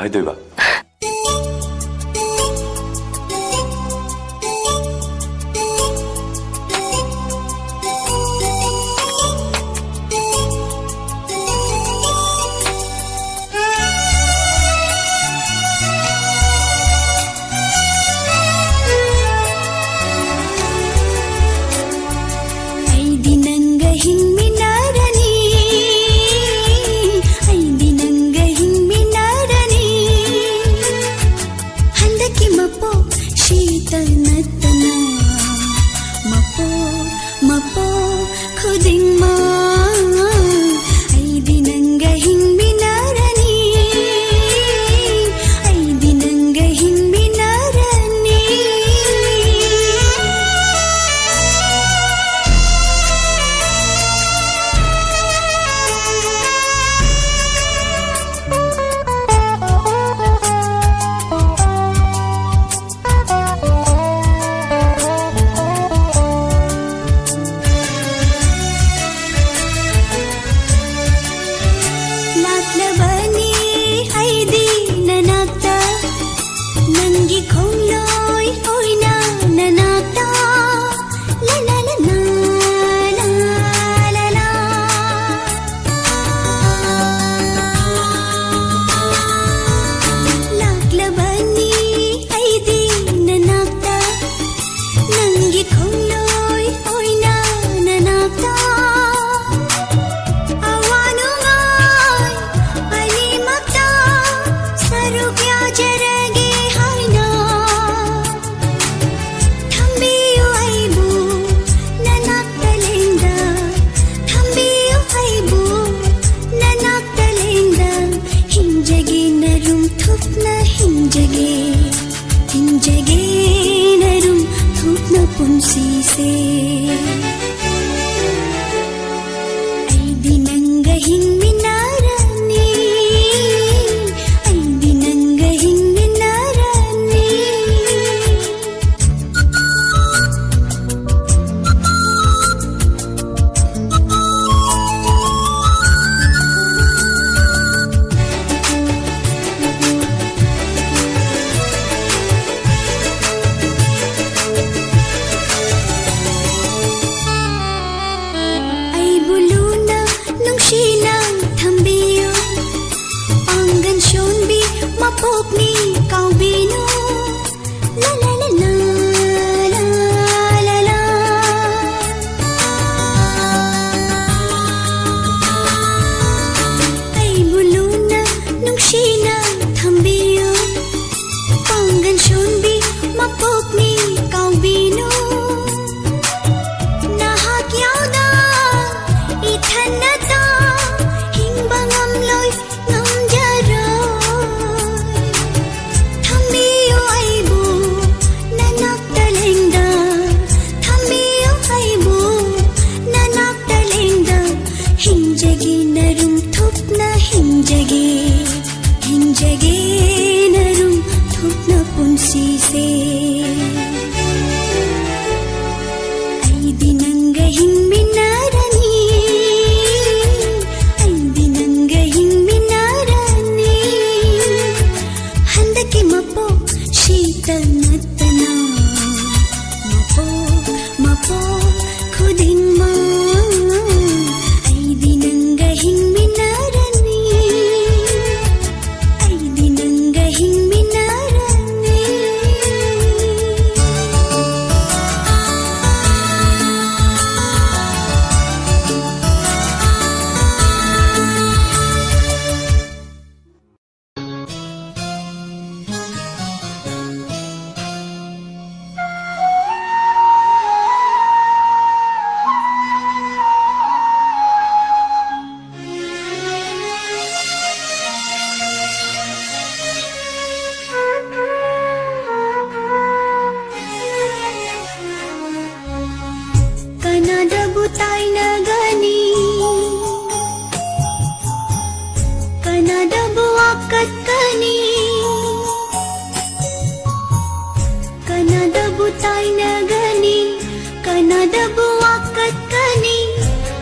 아이들 봐.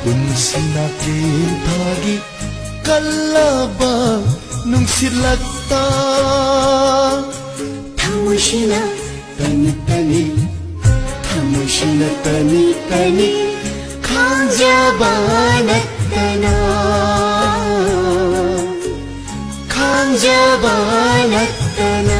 Unsin aking tagi kalaba nung silagta ꯂꯛꯇ ꯊꯃꯣꯏꯁꯤꯅ ꯇꯅꯤ ꯇꯅꯤ ꯊꯃꯣꯏꯁꯤꯅ ꯇꯅꯤ ꯇꯅꯤ ꯈꯥꯡꯖꯕ ꯅꯠꯇꯅ ꯈꯥꯡꯖꯕ ꯅꯠꯇꯅ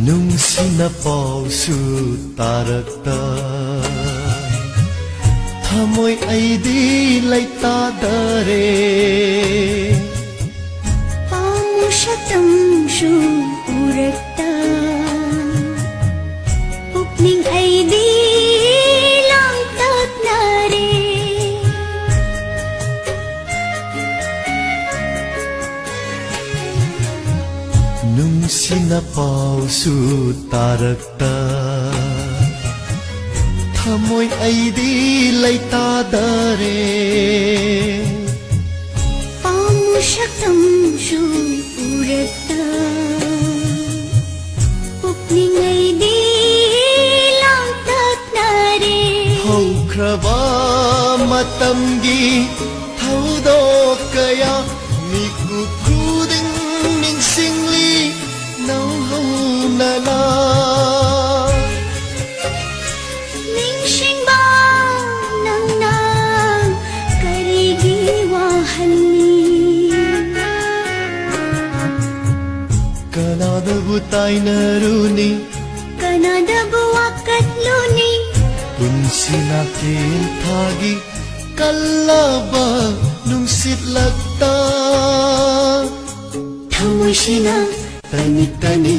ꯅꯨꯡꯁꯤꯅ ꯄꯥꯎꯁꯨ ꯇꯥꯔꯛꯇ ꯊꯃꯣꯏ ꯑꯩꯗꯤ ꯂꯩꯇꯥꯗꯔꯦ ꯄꯥꯎꯁꯛꯇꯝꯁꯨ ꯎꯔꯛꯇ ꯄꯨꯛꯅꯤꯡ ꯑꯩꯗꯤ ꯂꯥꯡꯇꯛꯅꯔꯦ ꯅꯨꯡꯁꯤꯅ ꯄꯥꯎꯁꯨ ꯇꯥꯔꯛꯇ ꯊꯃꯣꯏ ꯑꯩꯗꯤ ꯂꯩꯇꯥꯗꯔꯦ ꯄꯥꯎꯁꯛꯇꯝꯁꯨ ꯎꯔꯛꯇ ꯄꯨꯛꯅꯤꯡ ꯑꯩꯗꯤ ꯂꯥꯡꯇꯛꯅꯔꯦ ꯍꯧꯈ꯭ꯔꯕ ꯃꯇꯝꯒꯤ ꯊꯧꯗꯣꯛ ꯀꯌా ꯃꯤꯀꯨꯞ ꯈꯨꯗꯤꯡ ꯅꯤꯡꯁꯤꯡꯂꯤ ꯅꯧꯍꯧꯅꯅ ꯅꯤꯡꯁꯤꯡꯕ ꯅꯪꯅ ꯀꯔꯤꯒꯤ ꯋꯥꯍꯜꯂꯤ ꯀꯅꯥꯗꯕꯨ ꯇꯥꯏꯅꯔꯨꯅꯤ ꯀꯅꯥꯗꯕꯨ ꯋꯥꯀꯠꯂꯨꯅꯤ ꯄꯨꯟꯁꯤꯅ ꯇꯦꯟꯊꯥꯒꯤ ꯀꯜꯂꯕ ꯅꯨꯡꯁꯤꯠꯂꯛꯇ ꯊꯃꯣꯏꯁꯤꯅ ꯇꯅꯤ ꯇꯅꯤ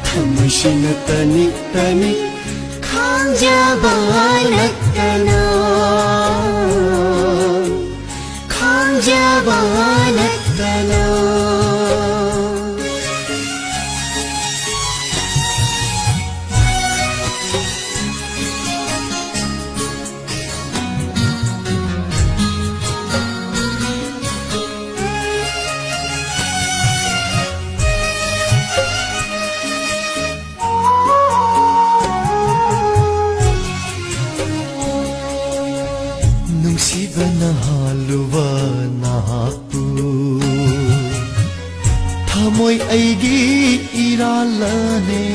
ꯊꯃꯣꯏꯁꯤꯅ तनी तनी खांजबा नत्तना खांजबा नत्तना Nungsibana haluwa nahaku Thamoy aigi iralane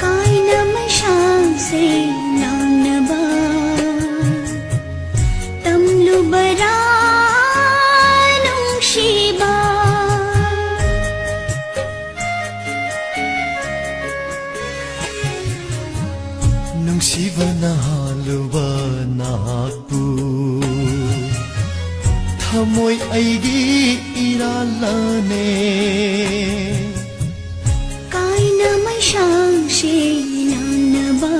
Kai naman siyang sinang na ba Tamlubara nung shiba Nungsibana haluwa nahaku Thamoy aigi iralane Kai naman siyang sinang na ba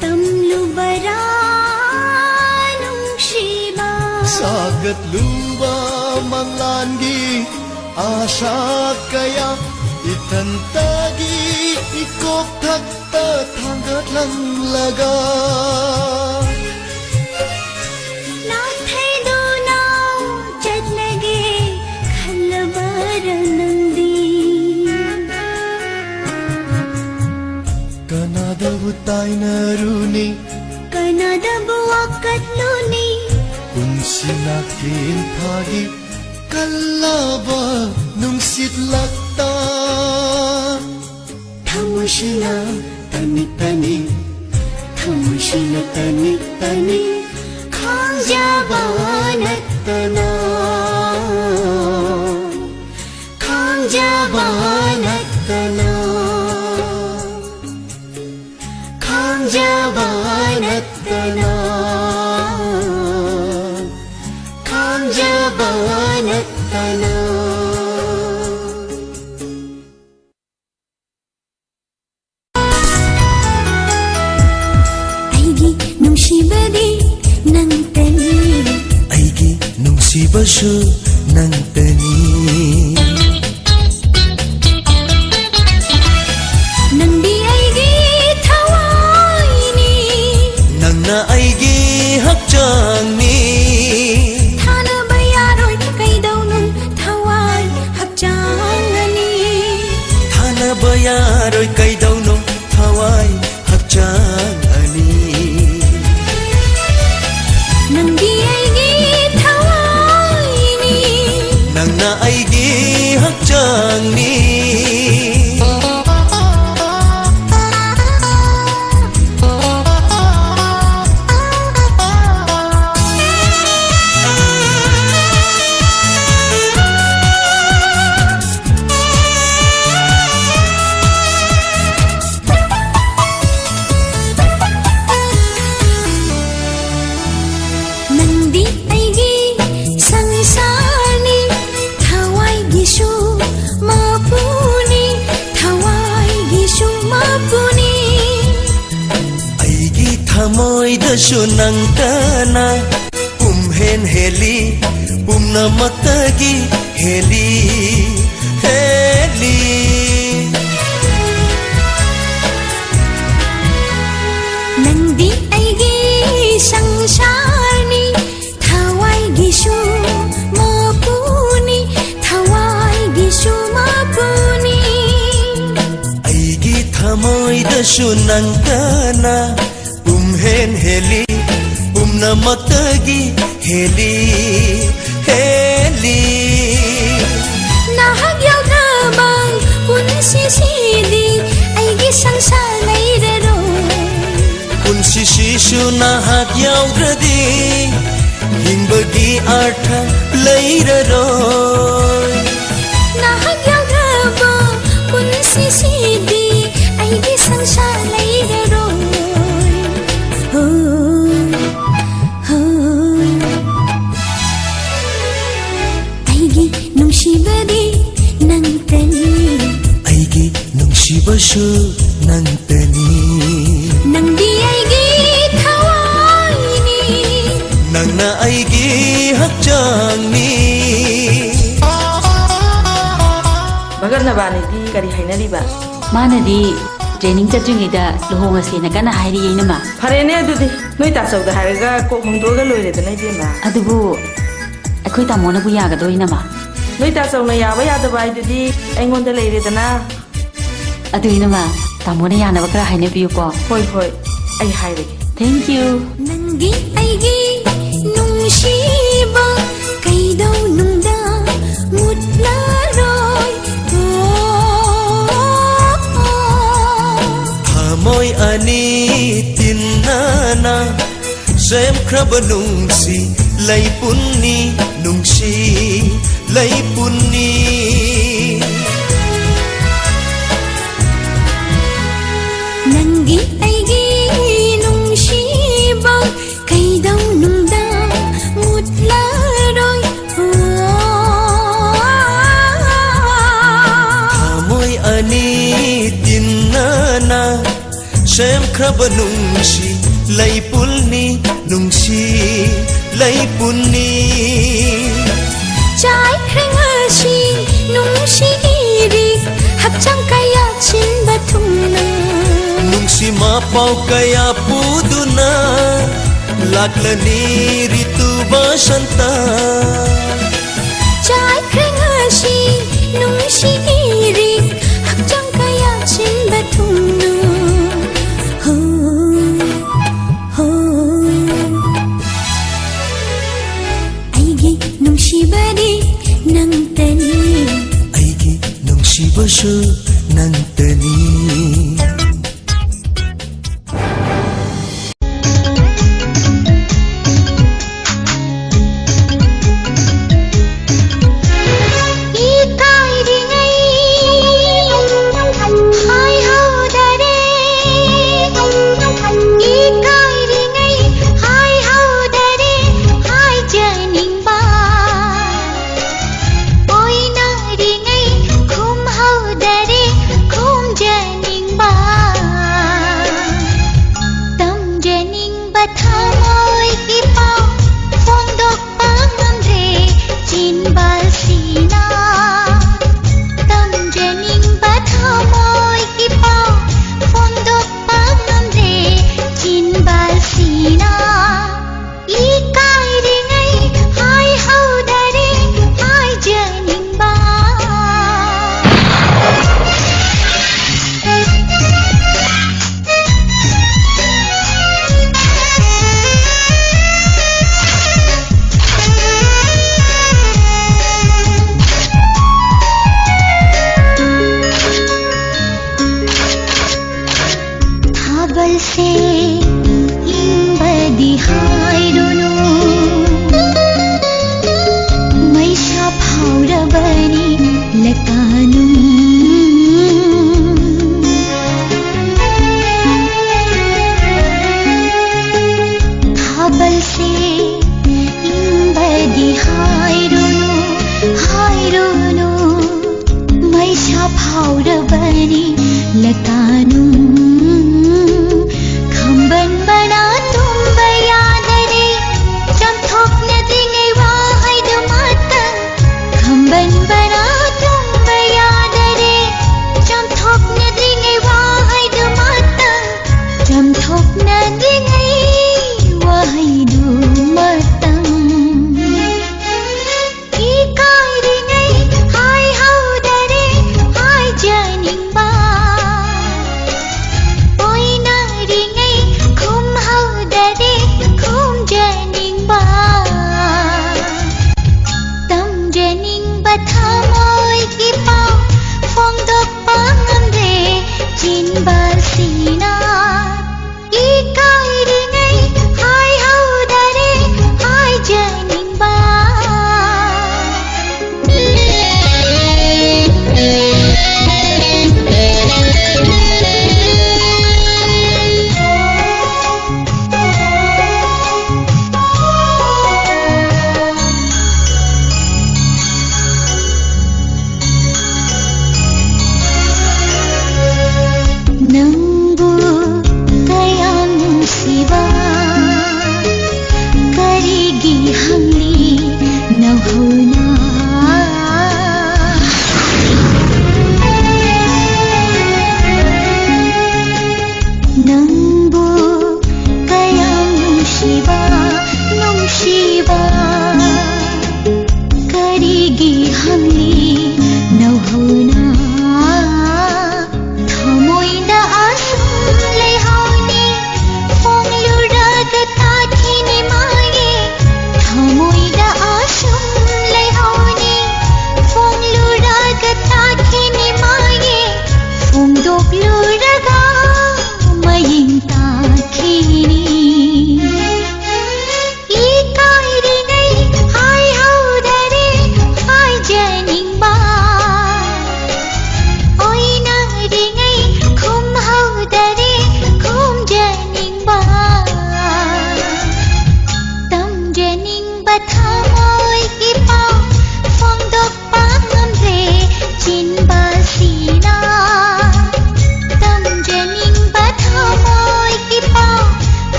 Tamlubara nung shiba Sagat luba manglangi Asya kaya itantagi Ikop takta tanggat lang laga Nathai donaw jad lage khalabaran ng di Kanada butay naruni Kanada buwakat luni Kung sinakin thagi Kalaba nung sitlakta Thamoshina tani-tani Thamoshina tani-tani Khangjaba nattana Khangjaba nattana Khangjaba nattana Khangjaba nattana Aigi nung shibadi nang ꯅꯨꯡꯁꯤꯕꯁꯨ ꯅꯪꯇꯅꯤ ꯅꯪꯗꯤ ꯑꯩꯒꯤ ꯊꯋꯥꯏꯅꯤ ꯅꯪꯅ ꯑꯩꯒꯤ ꯍꯛꯆꯥꯡꯅꯤ ꯊꯥꯅꯕ ꯌꯥꯔꯣꯏ ꯀꯩꯗꯧꯅꯨꯡ ꯊꯋꯥꯏ ꯍꯛꯆꯥꯡ ꯑꯅꯤ ꯊꯥꯅꯕ ꯌꯥꯔꯣꯏ ꯀꯩꯗꯧꯅꯣ ꯊꯋꯥꯏ ꯍꯛꯆꯥꯡ ꯑꯅꯤ ꯅꯪꯗꯤ ꯑꯩꯒꯤ ꯊꯋꯥꯏꯅꯤ ꯅꯪꯅ ꯑꯩꯒꯤ ꯍꯛꯆꯥꯡꯅꯤ ꯅꯪꯗꯤ ꯑꯩꯒꯤ ꯁꯪꯁꯥꯔꯅꯤ ꯊꯋꯥꯏꯒꯤꯁꯨ ꯃꯄꯨꯅꯤ ꯊꯋꯥꯏꯒꯤꯁꯨ ꯃꯄꯨꯅꯤ ꯑꯩꯒꯤ ꯊꯃꯣꯏꯗꯁꯨ ꯅꯪꯇꯅ ꯄꯨꯝꯍꯦꯟ ꯍꯦꯜꯂꯤ ꯄꯨꯝꯅꯃꯛꯇꯒꯤ ꯍꯦꯜꯂꯤ ꯍꯦꯜꯂꯤ ꯅꯪꯗꯤ ꯑꯩꯒꯤ ꯁꯪꯁꯥꯔꯅꯤ ꯊꯋꯥꯏꯒꯤꯁꯨ ꯃꯄꯨꯅꯤ ꯊꯋꯥꯏꯒꯤꯁꯨ ꯃꯄꯨꯅꯤ ꯑꯩꯒꯤ ꯊꯃꯣꯏꯗꯁꯨ ꯅꯪꯇꯅ ꯄꯨꯝꯍꯦꯟ ꯍꯦꯜꯂꯤ ꯄꯨꯝꯅꯃꯛꯇꯒꯤ ꯍꯦꯜꯂꯤ ꯍꯦꯜꯂꯤ ꯅꯍꯥꯛ ꯌꯥꯎꯗ꯭ꯔꯕ ꯄꯨꯟꯁꯤꯁꯤꯗꯤ ꯑꯩꯒꯤ ꯁꯪꯁꯥꯔ ꯂꯩꯔꯔꯣꯏ ꯄꯨꯟꯁꯤꯁꯤꯁꯨ ꯅꯍꯥꯛ ꯌꯥꯎꯗ꯭ꯔꯗꯤ ꯍꯤꯡꯕꯒꯤ ꯑꯔꯊ ꯂꯩꯔꯔꯣꯏ ꯅꯍꯥꯛ ꯌꯥꯎꯗ꯭ꯔꯕ ꯄꯨꯟꯁꯤꯁꯤꯗꯤ ꯑꯩꯒꯤ ꯁꯪꯁꯥꯔ ꯂꯩꯔꯔꯣꯏ ꯍꯣ ꯍꯣ ꯑꯩꯒꯤ ꯅꯨꯡꯁꯤꯕꯗꯤ ꯅꯪꯇꯅꯤ ꯑꯩꯒꯤ ꯅꯨꯡꯁꯤꯕꯁꯨ ꯅꯪꯇꯅꯤ ꯅꯪꯗꯤ ꯑꯩꯒꯤ ꯊꯋꯥꯏꯅꯤ ꯅꯪꯅ ꯑꯩꯒꯤ ꯍꯛꯆꯥꯡꯅꯤ ꯃꯒꯟ ꯅꯕꯥꯅꯤꯗꯤ ꯀꯔꯤ ꯍꯥꯏꯅꯔꯤꯕ ꯃꯥꯅꯗꯤ ꯇ꯭ꯔꯦꯅꯤꯡ ꯆꯠꯇ꯭ꯔꯤꯉꯩꯗ ꯂꯨꯍꯣꯡꯉꯁꯦꯅ ꯀꯟꯅ ꯍꯥꯏꯔꯤꯌꯦꯅꯃ ꯐꯔꯦꯅꯦ ꯑꯗꯨꯗꯤ ꯅꯣꯏ ꯇꯥꯆꯧꯗ ꯍꯥꯏꯔꯒ ꯀꯣꯛ ꯍꯣꯡꯗꯣꯛꯑꯒ ꯂꯣꯏꯔꯦꯗꯅ ꯏꯕꯦꯝꯃ ꯑꯗꯨꯕꯨ ꯑꯩꯈꯣꯏ ꯇꯥꯃꯣꯅꯕꯨ ꯌꯥꯒꯗꯣꯏꯅꯃ ꯅꯣই ꯇꯥꯆꯧꯅ ꯌꯥꯕ ꯌꯥꯗꯕ ꯍꯥꯏꯗꯨꯗꯤ ꯑꯩꯉꯣꯟꯗ ꯂꯩꯔꯦꯗꯅ ꯑꯗꯨꯏꯅꯃ ꯇꯥꯃꯣꯅ ꯌꯥꯅꯕ ꯈꯔ ꯍꯥꯏꯅꯕꯤꯌꯨꯀꯣ ꯍꯣꯏ ꯍꯣꯏ ꯑꯩ ꯍꯥꯏꯔꯒꯦ ꯊꯦꯡꯛ ꯌꯨ ꯅꯪꯒꯤ ꯑꯩꯒꯤ ꯅꯨꯡꯁꯤꯕ ꯀꯩꯗꯧꯅꯨꯡꯗ ꯃꯨꯠꯂꯔꯣꯏ ꯊꯃꯣꯏ ꯑꯅꯤ ꯇꯤꯟꯅꯅ ꯁꯦꯝꯈ꯭ꯔꯕ ꯅꯨꯡꯁꯤ ꯂꯩꯄꯨꯟꯅꯤ ꯅꯨꯡꯁꯤ ꯂꯩꯄꯨꯟꯅꯤ ꯅꯪꯒꯤ ꯑꯩꯒꯤ ꯅꯨꯡꯁꯤꯕ ꯀꯩꯗꯧꯅꯨꯡꯗ ꯃꯨꯠꯂꯔꯣꯏ ꯊꯃꯣꯏ ꯑꯅꯤ ꯇꯤꯟꯅꯅ ꯁꯦꯝꯈ꯭ꯔꯕ ꯅꯨꯡꯁꯤ ꯂꯩꯄꯨꯟꯅꯤ ꯅꯨꯡꯁꯤ ꯂꯩꯄꯨꯟꯅꯤ ꯆꯥꯏꯈ꯭ꯔꯦ ꯉꯁꯤ ꯅꯨꯡꯁꯤ ꯏꯔꯤꯛ ꯍꯛꯆꯥꯡ ꯀꯌꯥ ꯆꯤꯟꯕ ꯊꯨꯡꯅ ꯅꯨꯡꯁꯤ ꯃꯄꯥꯎ ꯀꯌꯥ ꯄꯨꯗꯨꯅ ꯂꯥꯛꯂꯅꯤ ꯔꯤꯇꯨ ꯕꯁꯟꯇ ꯆꯥꯏꯈ꯭ꯔꯦ ꯉꯁꯤ ꯅꯨꯡꯁꯤ ꯏꯔꯤꯛ ꯍꯛꯆꯥꯡ ꯀꯌꯥ ꯆꯤꯟꯕ ꯊꯨꯡꯅ ꯍꯣ ꯍꯣ ꯑꯩꯒꯤ ꯅꯨꯡꯁꯤꯕꯗꯤ ꯅꯪꯇꯅꯤ ꯑꯩꯒꯤ ꯅꯨꯡꯁꯤꯕꯁꯨ ꯅꯪꯇꯅꯤ ꯈꯨꯝ ꯍꯧꯗꯔꯦ ꯈꯨꯝꯖ ꯀꯔꯤꯒꯤ ꯍꯪꯂꯤ ꯅꯧꯍꯧꯅ ꯅꯪꯕꯨ ꯀꯌꯥꯝ ꯅꯨꯡꯁꯤꯕ ꯅꯨꯡꯁꯤꯕ ꯀꯔꯤꯒꯤ ꯍꯪꯂꯤ ꯅꯧꯍꯧꯅ ꯊꯃꯣꯏꯗ ꯑꯁꯨꯝ ꯂꯩꯍꯧꯅꯤ ꯐꯣꯡꯂꯨꯔꯒ ꯇꯥꯈꯤꯅꯤ ꯃꯥꯒꯤ ꯊꯃꯣꯏꯗ ꯑꯁꯨꯝ ꯂꯩꯍꯧꯅꯤ ꯐꯣꯡꯂꯨꯔꯒ ꯇꯥꯈꯤꯅꯤ ꯃꯥꯒꯤ ꯐꯣꯡꯗꯣꯛꯂꯨꯔꯒ ꯃꯌꯤꯡ ꯇꯥꯈꯤꯅꯤ ꯏꯀꯥꯏꯔꯤꯉꯩ ꯍꯥꯏꯍꯧꯗꯔꯦ ꯍꯥꯏꯖꯅꯤꯡꯕ ꯑꯣꯏꯅꯔꯤꯉꯩ ꯈꯨꯝꯍꯧꯗꯔꯦ ꯈꯨꯝꯖꯅꯤꯡꯕ ꯇꯝꯖꯅꯤꯡꯕ ꯊꯝ